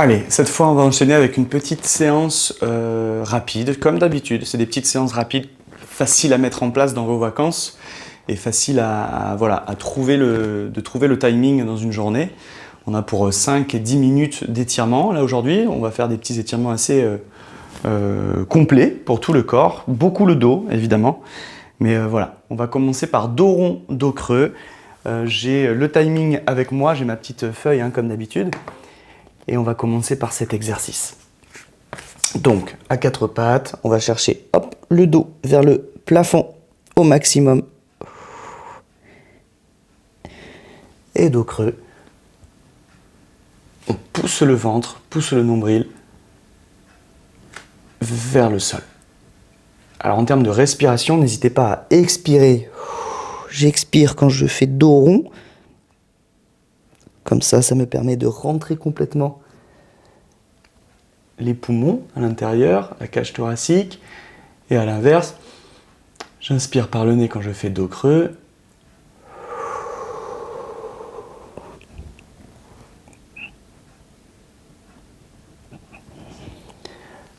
Allez, cette fois on va enchaîner avec une petite séance rapide, comme d'habitude. C'est des petites séances rapides, faciles à mettre en place dans vos vacances et faciles voilà, trouver de trouver le timing dans une journée. On a pour 5 et 10 minutes d'étirement. Là aujourd'hui, on va faire des petits étirements assez complets pour tout le corps, beaucoup le dos évidemment. Mais voilà, on va commencer par dos rond, dos creux. J'ai le timing avec moi, j'ai ma petite feuille comme d'habitude. Et on va commencer par cet exercice. Donc, à quatre pattes, on va chercher hop, le dos vers le plafond au maximum. Et dos creux. On pousse le ventre, pousse le nombril vers le sol. Alors en termes de respiration, n'hésitez pas à expirer. J'expire quand je fais dos rond. Comme ça me permet de rentrer complètement les poumons à l'intérieur, la cage thoracique. Et à l'inverse, j'inspire par le nez quand je fais dos creux.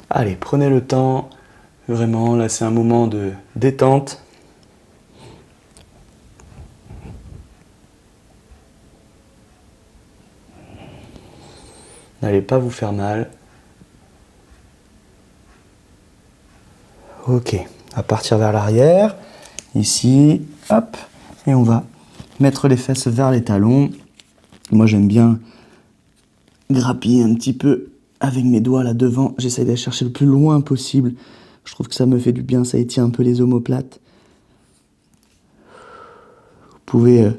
Allez, prenez le temps. Vraiment, là c'est un moment de détente. N'allez pas vous faire mal. Ok, on va partir vers l'arrière. Ici, hop, et on va mettre les fesses vers les talons. Moi j'aime bien grappiller un petit peu avec mes doigts là devant. J'essaye d'aller chercher le plus loin possible. Je trouve que ça me fait du bien, ça étire un peu les omoplates. Vous pouvez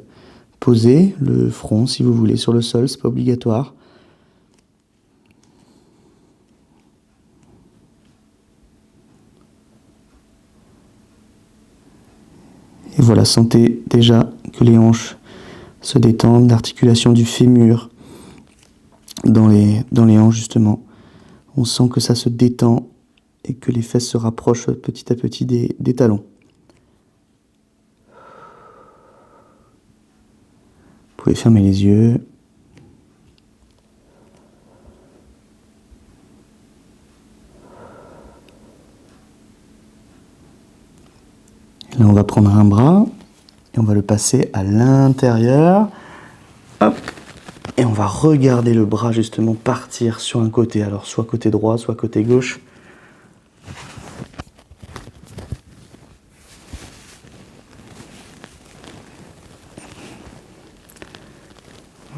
poser le front si vous voulez sur le sol, c'est pas obligatoire. Et voilà, sentez déjà que les hanches se détendent, l'articulation du fémur dans les hanches justement. On sent que ça se détend et que les fesses se rapprochent petit à petit des talons. Vous pouvez fermer les yeux. Là, on va prendre un bras et on va le passer à l'intérieur. Hop. Et on va regarder le bras justement partir sur un côté. Alors, soit côté droit, soit côté gauche.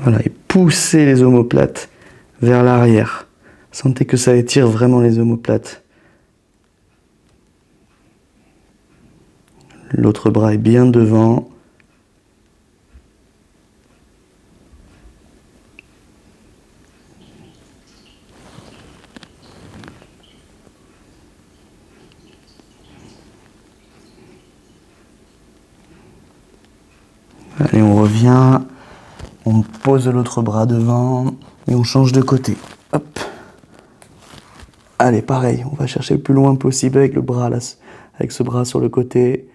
Voilà, et poussez les omoplates vers l'arrière. Sentez que ça étire vraiment les omoplates. L'autre bras est bien devant. Allez, on revient. On pose l'autre bras devant et on change de côté. Hop. Allez, pareil, on va chercher le plus loin possible avec le bras là, avec ce bras sur le côté.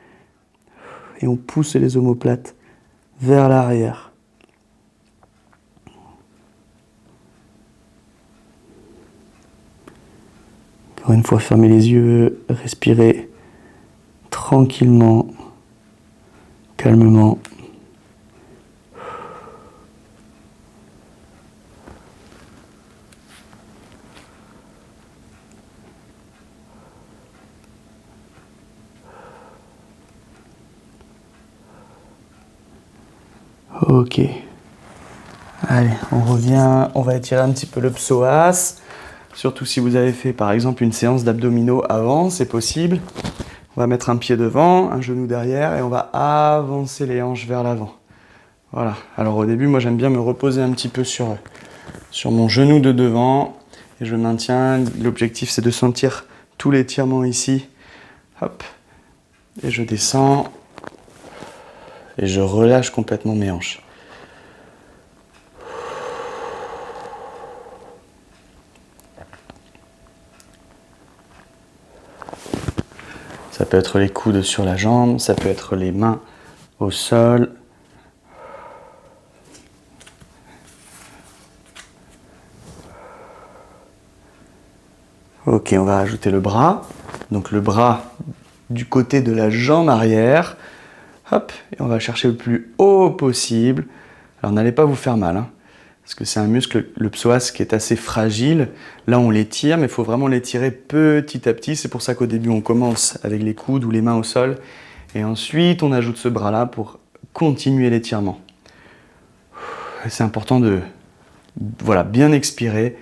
Et on pousse les omoplates vers l'arrière. Encore une fois, fermez les yeux, respirez tranquillement, calmement. Ok. Allez, on revient, on va étirer un petit peu le psoas. Surtout si vous avez fait par exemple une séance d'abdominaux avant, c'est possible. On va mettre un pied devant, un genou derrière et on va avancer les hanches vers l'avant. Voilà. Alors au début, moi j'aime bien me reposer un petit peu sur mon genou de devant et je maintiens. L'objectif c'est de sentir tout l'étirement ici. Hop. Et je descends. Et je relâche complètement mes hanches. Ça peut être les coudes sur la jambe, ça peut être les mains au sol. Ok, on va rajouter le bras. Donc le bras du côté de la jambe arrière. Hop, et on va chercher le plus haut possible. Alors n'allez pas vous faire mal, hein, parce que c'est un muscle, le psoas, qui est assez fragile. Là, on l'étire, mais il faut vraiment l'étirer petit à petit. C'est pour ça qu'au début, on commence avec les coudes ou les mains au sol. Et ensuite, on ajoute ce bras-là pour continuer l'étirement. C'est important de voilà, bien expirer.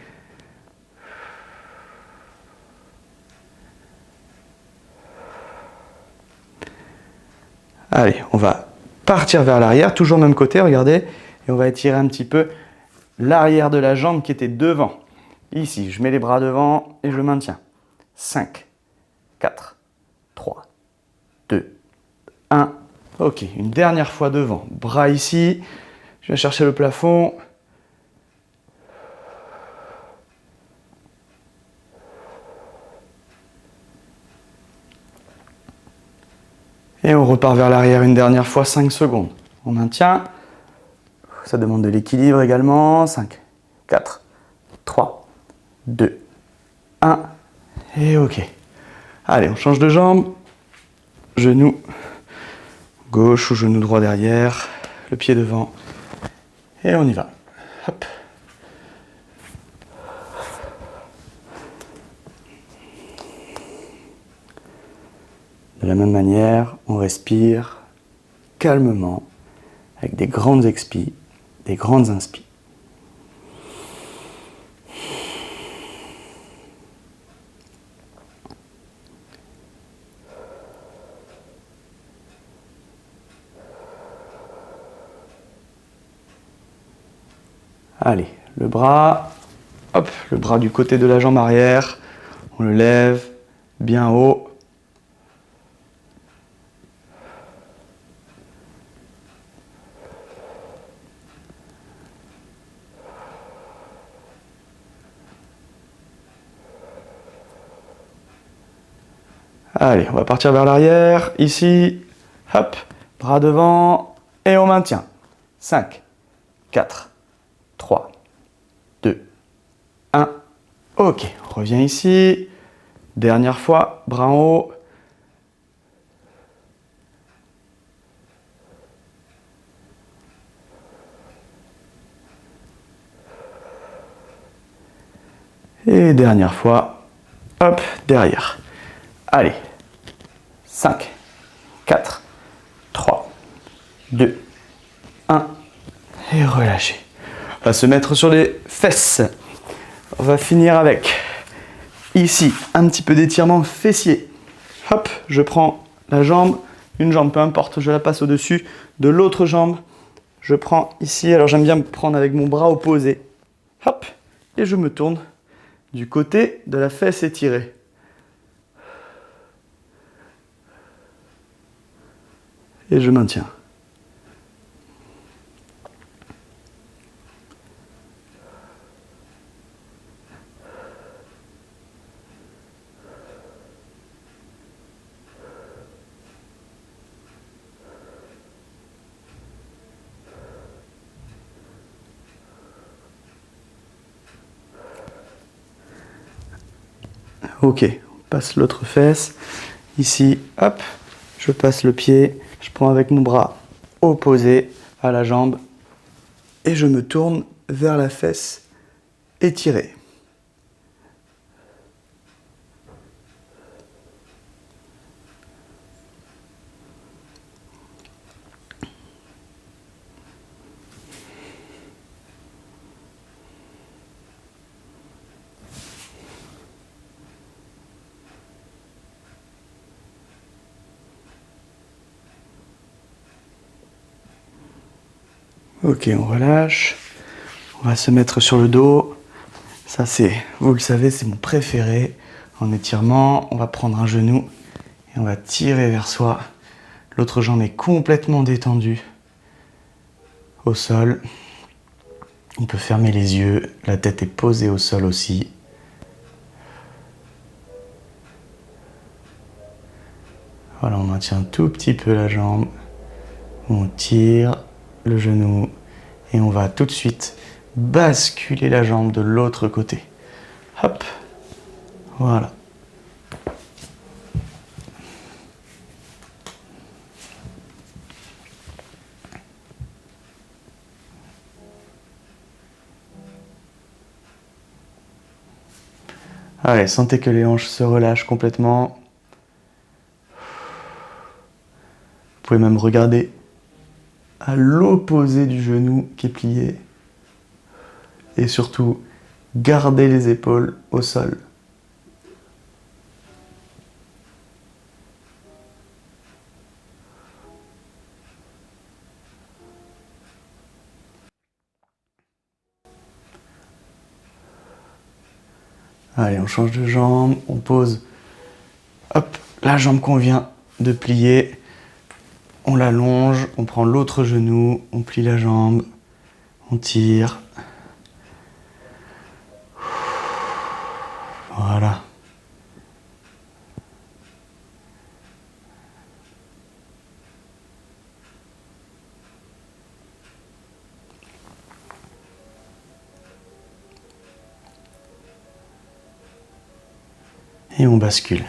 Allez, on va partir vers l'arrière, toujours même côté, regardez. Et on va étirer un petit peu l'arrière de la jambe qui était devant. Ici, je mets les bras devant et je maintiens. 5, 4, 3, 2, 1. Ok, une dernière fois devant. Bras ici. Je vais chercher le plafond. Et on repart vers l'arrière une dernière fois, 5 secondes. On maintient. Ça demande de l'équilibre également. 5, 4, 3, 2, 1. Et ok. Allez, on change de jambe. Genou gauche ou genou droit derrière. Le pied devant. Et on y va. Hop. De la même manière, on respire calmement, avec des grandes expis, des grandes inspires. Allez, le bras, hop, le bras du côté de la jambe arrière, on le lève bien haut. Allez, on va partir vers l'arrière, ici, hop, bras devant, et on maintient. 5, 4, 3, 2, 1. Ok, on revient ici. Dernière fois, bras en haut. Et dernière fois, hop, derrière. Allez, 5, 4, 3, 2, 1, et relâchez. On va se mettre sur les fesses. On va finir avec, ici, un petit peu d'étirement fessier. Hop, je prends la jambe, une jambe, peu importe, je la passe au-dessus de l'autre jambe. Je prends ici, alors j'aime bien me prendre avec mon bras opposé. Hop, et je me tourne du côté de la fesse étirée. Et je maintiens. Ok, on passe l'autre fesse. Ici, hop, je passe le pied. Je prends avec mon bras opposé à la jambe et je me tourne vers la fesse étirée. Ok, on relâche. On va se mettre sur le dos. Ça c'est, vous le savez, c'est mon préféré. En étirement, on va prendre un genou et on va tirer vers soi. L'autre jambe est complètement détendue au sol. On peut fermer les yeux. La tête est posée au sol aussi. Voilà, on maintient un tout petit peu la jambe. On tire le genou et on va tout de suite basculer la jambe de l'autre côté. Hop, Voilà. Allez, sentez que les hanches se relâchent complètement. Vous pouvez même regarder à l'opposé du genou qui est plié. Et surtout, gardez les épaules au sol. Allez, on change de jambe, on pose, hop, la jambe qu'on vient de plier, on l'allonge, on prend l'autre genou, on plie la jambe, on tire. Voilà. Et on bascule.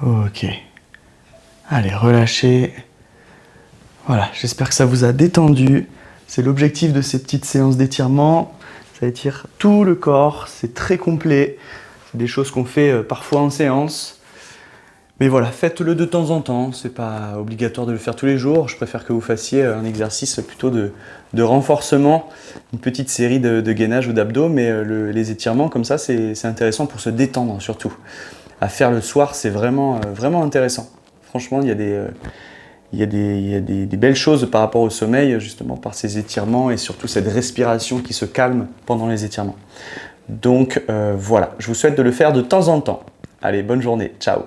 Ok. Allez, relâchez. Voilà, j'espère que ça vous a détendu. C'est l'objectif de ces petites séances d'étirement. Ça étire tout le corps, c'est très complet. C'est des choses qu'on fait parfois en séance. Mais voilà, faites-le de temps en temps. C'est pas obligatoire de le faire tous les jours. Je préfère que vous fassiez un exercice plutôt de renforcement, une petite série de gainage ou d'abdos. Mais les étirements comme ça, c'est intéressant pour se détendre surtout. À faire le soir, c'est vraiment, vraiment intéressant. Franchement, il y a des belles choses par rapport au sommeil, justement par ces étirements et surtout cette respiration qui se calme pendant les étirements. Donc voilà, je vous souhaite de le faire de temps en temps. Allez, bonne journée, ciao!